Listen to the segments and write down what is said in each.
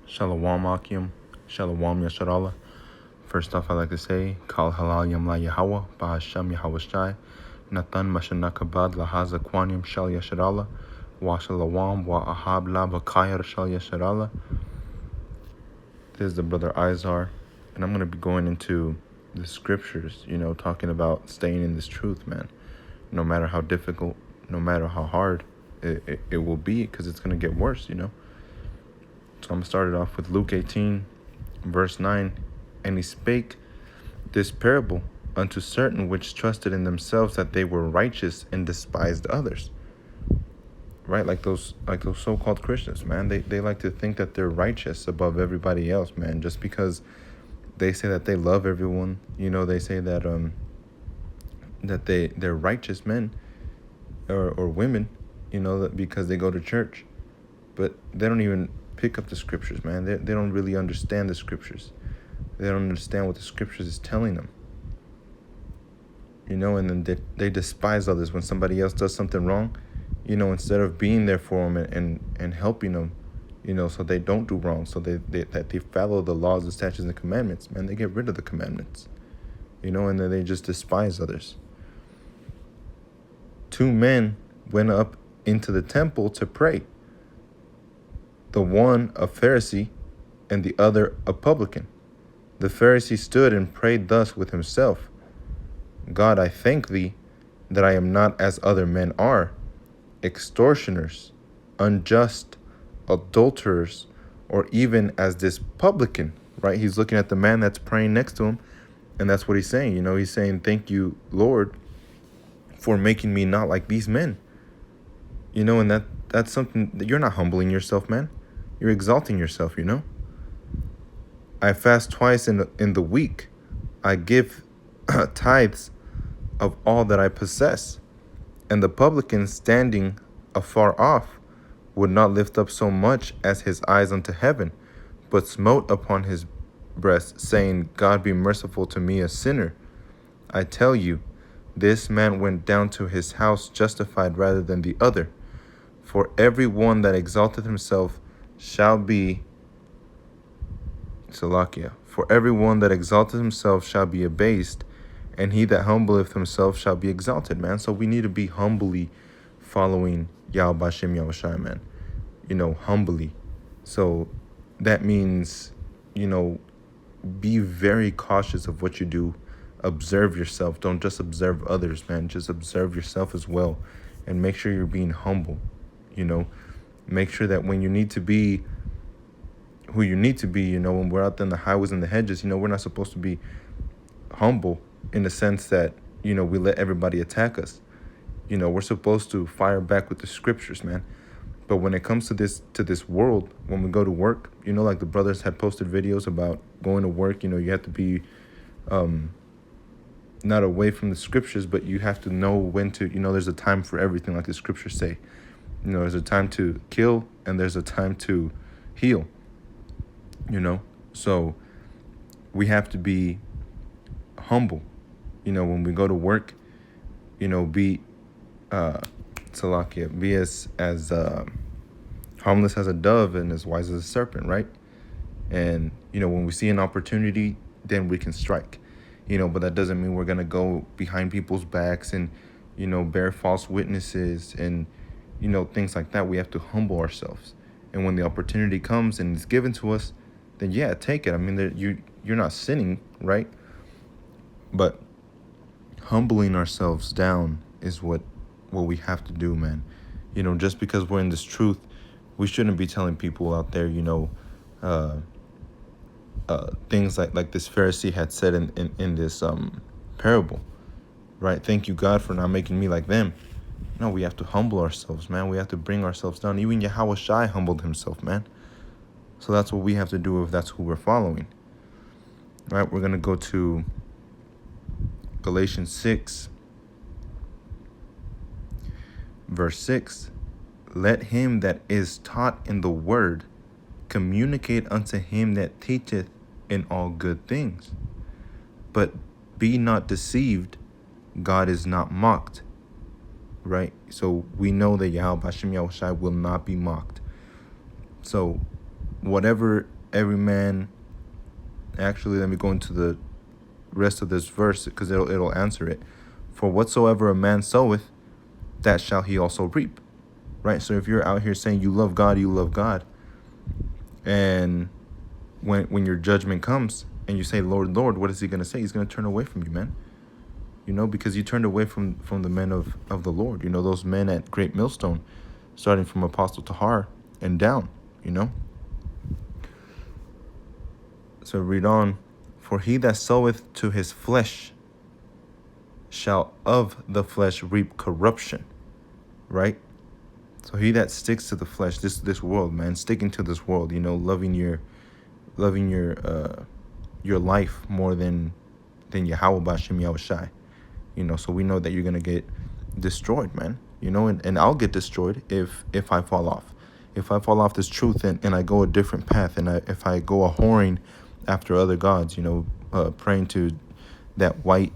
Shalom Akim, Shalom Yasharallah. First off, I'd like to say, Kal Halal Yamla Yahweh, Bahasham Yahweh Nathan Mashanakabad Lahaza Kwanyam Shal Yasharallah, Wa Shalawam Wa Ahab La Bakayar Shal Yasharallah. This is the brother Izar, and I'm going to be going into the scriptures, talking about staying in this truth, man. No matter how difficult, no matter how hard it will be, because it's going to get worse, So I'm going to start it off with Luke 18, verse 9. And he spake this parable unto certain which trusted in themselves that they were righteous and despised others. Right? Like those so-called Christians, man. They like to think that they're righteous above everybody else, man. Just because they say that they love everyone, they say that that they're righteous men or women, because they go to church. But they don't even pick up the scriptures, man. They don't really understand the scriptures. They don't understand what the scriptures is telling them. And then they despise others when somebody else does something wrong, instead of being there for them and helping them, so they don't do wrong, so they follow the laws, the statutes, and the commandments, man. They get rid of the commandments, and then they just despise others. 2 men went up into the temple to pray, the one a Pharisee and the other a publican. The Pharisee stood and prayed thus with himself: God, I thank thee that I am not as other men are, extortioners, unjust, adulterers, or even as this publican. Right? He's looking at the man that's praying next to him, and that's what he's saying. He's saying, thank you, Lord, for making me not like these men. And that's something that you're not humbling yourself, man. You're exalting yourself, I fast twice in the week. I give tithes of all that I possess. And the publican, standing afar off, would not lift up so much as his eyes unto heaven, but smote upon his breast, saying, God be merciful to me, a sinner. I tell you, this man went down to his house justified rather than the other. For every one that exalteth himself shall be Salakia. For every one that exalteth himself shall be abased, and he that humbleth himself shall be exalted, man. So we need to be humbly following Yahweh Bashem Yahushai, man. Humbly. So that means, be very cautious of what you do. Observe yourself. Don't just observe others, man. Just observe yourself as well. And make sure you're being humble. Make sure that when you need to be who you need to be, when we're out there in the highways and the hedges, we're not supposed to be humble in the sense that, we let everybody attack us. We're supposed to fire back with the scriptures, man. But when it comes to this world, when we go to work, like the brothers had posted videos about going to work, you have to be not away from the scriptures, but you have to know when to, there's a time for everything, like the scriptures say. There's a time to kill and there's a time to heal. So we have to be humble, when we go to work, be Salakia, be as harmless as a dove and as wise as a serpent, right? And, when we see an opportunity, then we can strike, but that doesn't mean we're going to go behind people's backs and, bear false witnesses and, things like that. We have to humble ourselves. And when the opportunity comes and it's given to us, then yeah, take it. I mean, you're not sinning, right? But humbling ourselves down is what we have to do, man. Just because we're in this truth, we shouldn't be telling people out there, things like this Pharisee had said in this parable, right? Thank you, God, for not making me like them. No, we have to humble ourselves, man. We have to bring ourselves down. Even Yahweh Shai humbled himself, man. So that's what we have to do if that's who we're following. All right, we're going to go to Galatians 6, verse 6. Let him that is taught in the word communicate unto him that teacheth in all good things. But be not deceived, God is not mocked. Right? So we know that Yahweh Bashem Yahushai will not be mocked. So whatever every man, actually, let me go into the rest of this verse because it'll answer it. For whatsoever a man soweth, that shall he also reap. Right? So if you're out here saying you love God, and when your judgment comes and you say, Lord, Lord, what is he going to say? He's going to turn away from you, man. Because you turned away from the men of the Lord. Those men at Great Millstone, starting from Apostle Tahar and down, So read on. For he that soweth to his flesh shall of the flesh reap corruption. Right? So he that sticks to the flesh, this world, man, sticking to this world, loving your life more than Yahweh Bashem Yahushai. So we know that you're gonna get destroyed, man. And I'll get destroyed if I fall off. If I fall off this truth and I go a different path, and if I go a whoring after other gods, praying to that white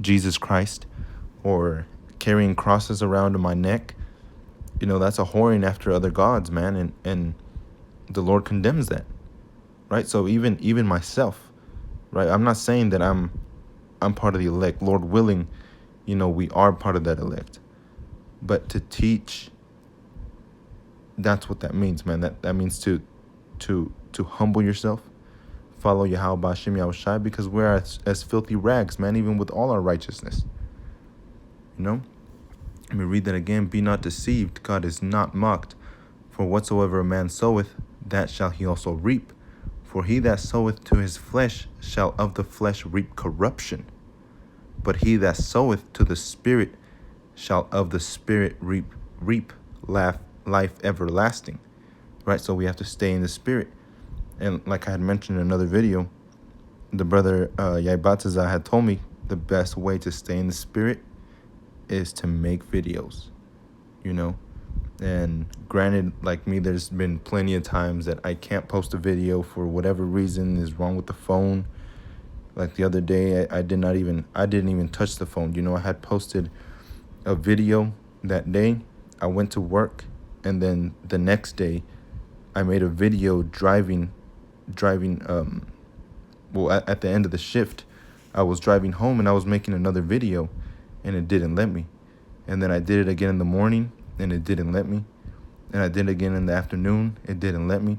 Jesus Christ, or carrying crosses around in my neck, that's a whoring after other gods, man, and the Lord condemns that, right? So even myself, right? I'm not saying that I'm part of the elect. Lord willing, we are part of that elect. But to teach, that's what that means, man. That means to humble yourself, follow Yahweh Bashem Yahushai, because we're as filthy rags, man, even with all our righteousness. Let me read that again. Be not deceived, God is not mocked. For whatsoever a man soweth, that shall he also reap. For he that soweth to his flesh shall of the flesh reap corruption. But he that soweth to the Spirit shall of the Spirit reap life everlasting. Right? So we have to stay in the Spirit. And like I had mentioned in another video, the brother Yaibataza had told me the best way to stay in the Spirit is to make videos, And granted, like me, there's been plenty of times that I can't post a video for whatever reason is wrong with the phone. Like the other day, I didn't even touch the phone. I had posted a video that day. I went to work, and then the next day, I made a video driving. At the end of the shift, I was driving home and I was making another video, and it didn't let me. And then I did it again in the morning, and it didn't let me. And I did it again in the afternoon, it didn't let me.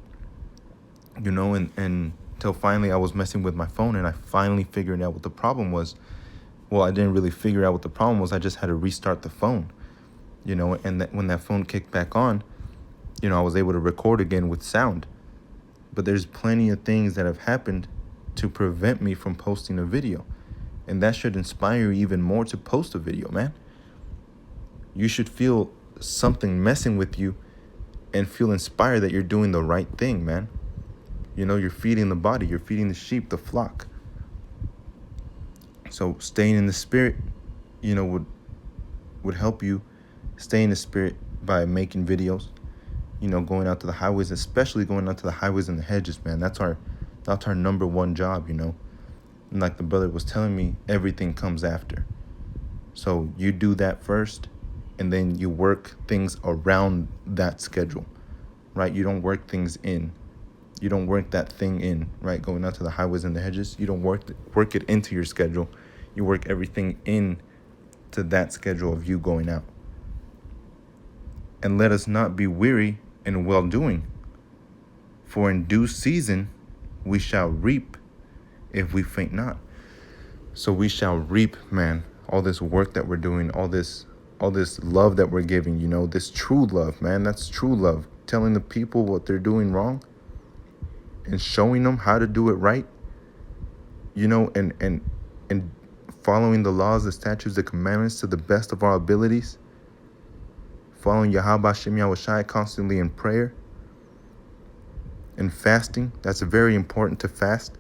And till finally I was messing with my phone, and I finally figured out what the problem was. Well, I didn't really figure out what the problem was. I just had to restart the phone, and when that phone kicked back on, I was able to record again with sound. But there's plenty of things that have happened to prevent me from posting a video. And that should inspire you even more to post a video, man. You should feel something messing with you and feel inspired that you're doing the right thing, man. You're feeding the body, you're feeding the sheep, the flock. So staying in the Spirit, would help you stay in the Spirit by making videos, going out to the highways, especially going out to the highways and the hedges, man. That's our number one job, And like the brother was telling me, everything comes after. So you do that first, and then you work things around that schedule, right? You don't work things in. You don't work that thing in, right? Going out to the highways and the hedges, you don't work it into your schedule. You work everything in to that schedule of you going out. And let us not be weary in well-doing, for in due season we shall reap if we faint not. So we shall reap, man, all this work that we're doing, all this love that we're giving, this true love, man. That's true love. Telling the people what they're doing wrong and showing them how to do it right, and following the laws, the statutes, the commandments to the best of our abilities. Following Yahweh Bashem Yahushai constantly in prayer and fasting. That's very important to fast.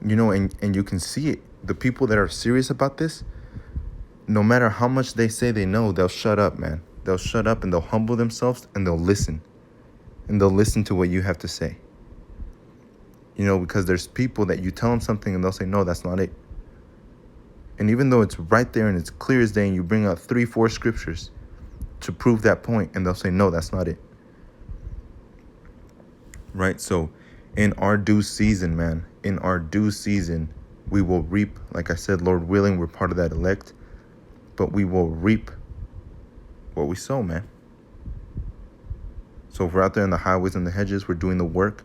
And you can see it. The people that are serious about this, no matter how much they say they know, they'll shut up, man. They'll shut up and they'll humble themselves and they'll listen. And they'll listen to what you have to say. Because there's people that you tell them something and they'll say, no, that's not it. And even though it's right there and it's clear as day, and you bring out 3-4 scriptures to prove that point, and they'll say, no, that's not it. Right? So In our due season, man, in our due season, we will reap. Like I said, Lord willing, we're part of that elect, but we will reap what we sow, man. So if we're out there in the highways and the hedges, we're doing the work,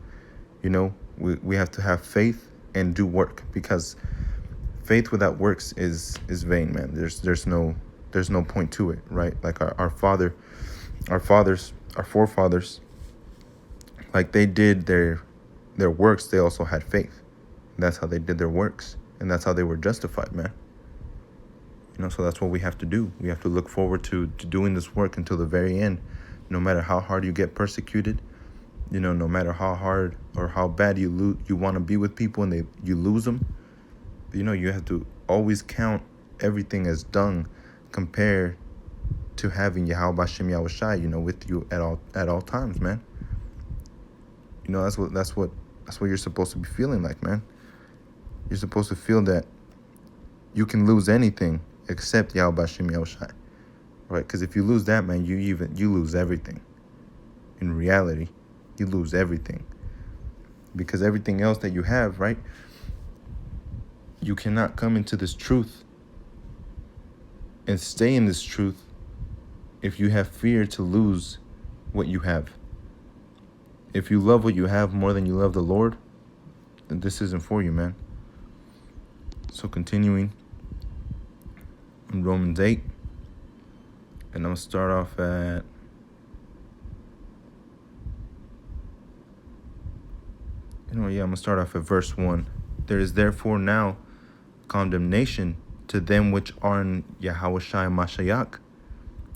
we have to have faith and do work, because faith without works is vain, man. There's no point to it, right? Like our forefathers, like they did their works, they also had faith. And that's how they did their works, and that's how they were justified, man. So that's what we have to do. We have to look forward to doing this work until the very end, no matter how hard you get persecuted, no matter how hard or how bad you want to be with people and you lose them. You have to always count everything as dung compared to having Yahweh Bashem Yahushai, with you at all times, man. That's what you're supposed to be feeling like, man. You're supposed to feel that you can lose anything except Yahweh Bashem Yahushai, right? Because if you lose that, man, you lose everything. In reality, you lose everything, because everything else that you have, right? You cannot come into this truth and stay in this truth if you have fear to lose what you have. If you love what you have more than you love the Lord, then this isn't for you, man. So continuing in Romans 8, and I'm going to start off at I'm going to start off at verse 1. There is therefore now condemnation to them which are in Yahushua Mashiach,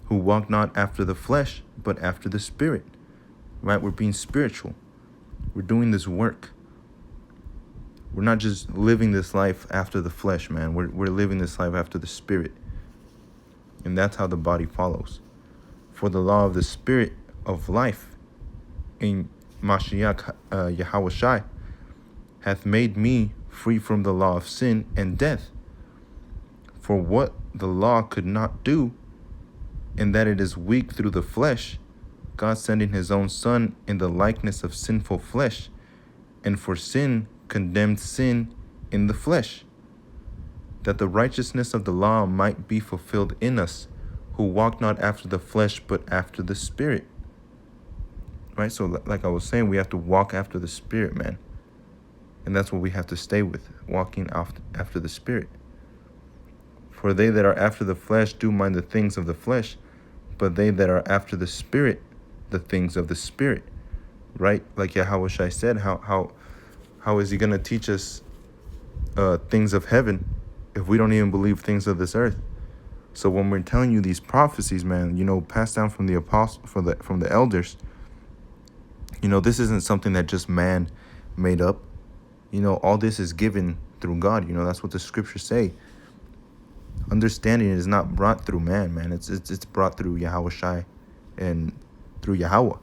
who walk not after the flesh, but after the Spirit. Right? We're being spiritual. We're doing this work. We're not just living this life after the flesh, man. We're living this life after the Spirit. And that's how the body follows. For the law of the Spirit of life in Mashiach Yahushai hath made me free from the law of sin and death. For what the law could not do, in that it is weak through the flesh, God sending his own Son in the likeness of sinful flesh, and for sin condemned sin in the flesh, that the righteousness of the law might be fulfilled in us, who walk not after the flesh, but after the Spirit. Right? So like I was saying, we have to walk after the Spirit, man. And that's what we have to stay with, walking after the Spirit. For they that are after the flesh do mind the things of the flesh, but they that are after the Spirit, the things of the Spirit. Right? Like Yahushua said, how is he going to teach us things of heaven if we don't even believe things of this earth? So when we're telling you these prophecies, man, passed down from the apostles, from the elders, this isn't something that just man made up. All this is given through God. That's what the scriptures say. Understanding is not brought through man. It's brought through Yahushua and through Yahweh.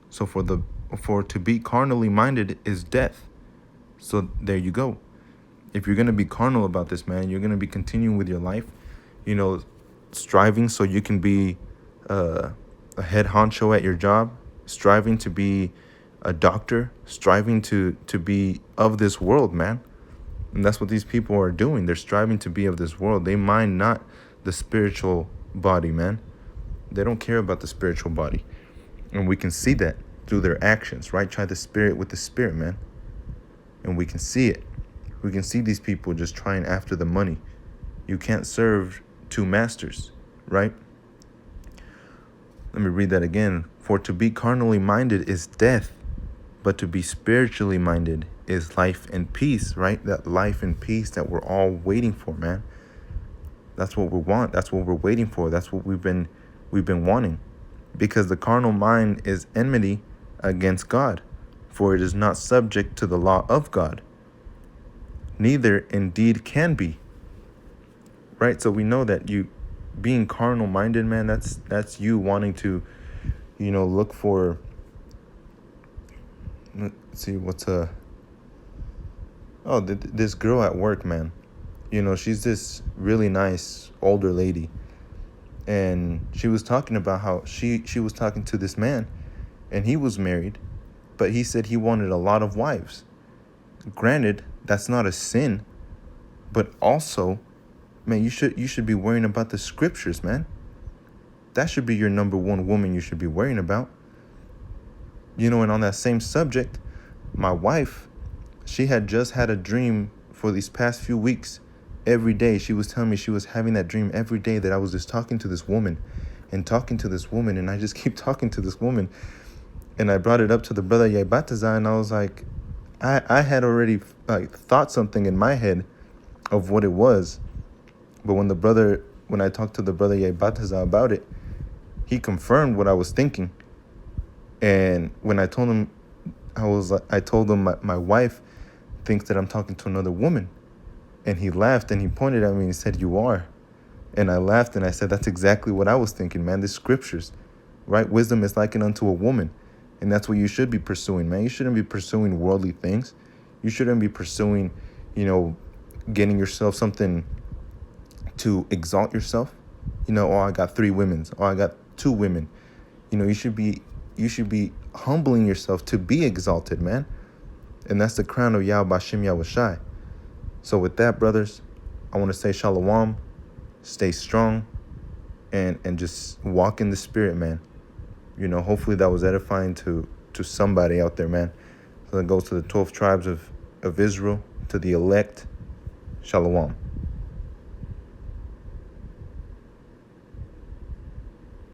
So for to be carnally minded is death. So there you go. If you're going to be carnal about this, man, you're going to be continuing with your life, striving so you can be a head honcho at your job, striving to be a doctor, striving to be of this world, man. And that's what these people are doing. They're striving to be of this world. They mind not the spiritual body, man. They don't care about the spiritual body. And we can see that through their actions, right? Try the spirit with the spirit, man. And we can see it. We can see these people just trying after the money. You can't serve two masters, right? Let me read that again. For to be carnally minded is death, but to be spiritually minded is life and peace, right? That life and peace that we're all waiting for, man. That's what we want. That's what we're waiting for. That's what we've been wanting. Because the carnal mind is enmity against God, for it is not subject to the law of God. Neither indeed can be. Right? So we know that you being carnal minded, man, that's you wanting to, look for, let's see, this girl at work, man. She's this really nice older lady. And she was talking about how she was talking to this man, and he was married, but he said he wanted a lot of wives. Granted, that's not a sin, but also, man, you should be worrying about the scriptures, man. That should be your number one woman you should be worrying about. And on that same subject, my wife, she had just had a dream for these past few weeks. Every day she was telling me she was having that dream every day, that I was just talking to this woman, and I just keep talking to this woman. And I brought it up to the brother Yaibataza, and I was like, I had already thought something in my head of what it was. But when I talked to the brother Yaibataza about it, he confirmed what I was thinking. And when I told him, I told him my wife thinks that I'm talking to another woman. And he laughed and he pointed at me and he said, "You are." And I laughed and I said, "That's exactly what I was thinking, man. The scriptures, right? Wisdom is likened unto a woman." And that's what you should be pursuing, man. You shouldn't be pursuing worldly things. You shouldn't be pursuing, getting yourself something to exalt yourself. Oh, I got 3 women. Oh, I got 2 women. You should be humbling yourself to be exalted, man. And that's the crown of Yahweh Bashem Yahushai. So with that, brothers, I want to say shalom, stay strong, and just walk in the spirit, man. Hopefully that was edifying to somebody out there, man. So that goes to the 12 tribes of Israel, to the elect. Shalom.